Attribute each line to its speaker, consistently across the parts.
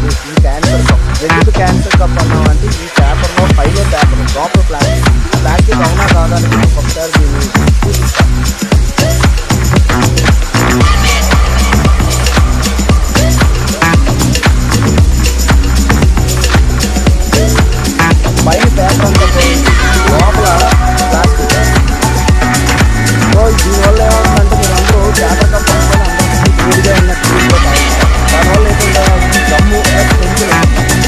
Speaker 1: ఈ cancer cup. ఎందుకు cancer cup అన్నామంటే ఈ పేపర్లో పైన పేపర్ లోపల ప్లాస్టిక్ అవునా కాదని ఒకసారి దీన్ని చూపిస్తాం. పైన పేపర్ అంతా పోయి లోపల ప్లాస్టిక్. సో దీనివల్ల ఏమవుతుందంటే మీరు అందరూ పేపర్ కప్ అనుకొని అందరూ వేడిగా ఉన్నట్టు దానివల్ల ఏంటంటే దమ్ము పెంచులు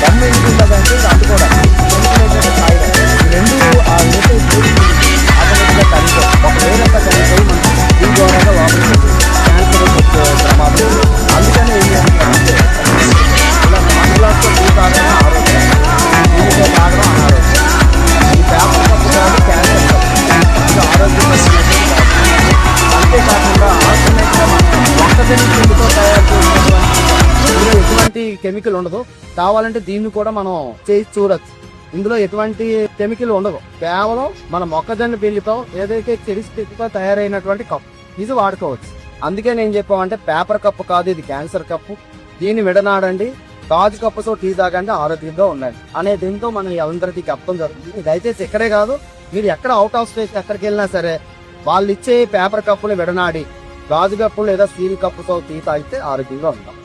Speaker 1: దమ్ము ఎందుకు ఉంటుందంటే ఇది అందుకోవడం పెంచులైతే కాయడం ఈ రెండు ఆ వేసే ఆటోమేటిక్గా కనిపో ఒక వేరంతా కనిపోయి మనం దీని ద్వారా లోపలికి క్యాన్సర్ వచ్చే ప్రమాదం. అందుకని ఏం చేస్తారంటే ఇలా నాన్ గ్లాస్తో టీ తాగడం ఆరోగ్యం, దీనితో తాగడం అనారోగ్యం. ఈ పేపర్ కప్పు కాదు క్యాన్సర్ కప్పు, ఇది ఆరోగ్యకరమైనటువంటి కాదు. అంతేకాకుండా ఆల్టర్నేట్గా మొక్కజొన్న పిండితో తయారు చేసినటువంటి ఇందులో ఎటువంటి కెమికల్ ఉండదు. కావాలంటే దీన్ని కూడా మనం చేసి చూడొచ్చు. ఇందులో ఎటువంటి కెమికల్ ఉండదు. కేవలం మన మొక్కజొన్న పిండితో ఏదైతే చెడితో తయారైనటువంటి కప్పు ఇది వాడుకోవచ్చు. అందుకే నేను చెప్పామంటే పేపర్ కప్పు కాదు, ఇది క్యాన్సర్ కప్పు. దీన్ని విడనాడండి, గాజు కప్పుతో టీ తాగండి, ఆరోగ్యంగా ఉండండి అనే దీంతో మనం అందరికీ చెప్పడం జరుగుతుంది. దయచేసి ఇక్కడే కాదు, మీరు ఎక్కడ అవుట్ ఆఫ్ స్టేషన్ ఎక్కడికి వెళ్ళినా సరే వాళ్ళు ఇచ్చే పేపర్ కప్పులు విడనాడి గాజు కప్పు లేదా స్టీల్ కప్పుతో టీ తాగితే ఆరోగ్యంగా ఉంటాం.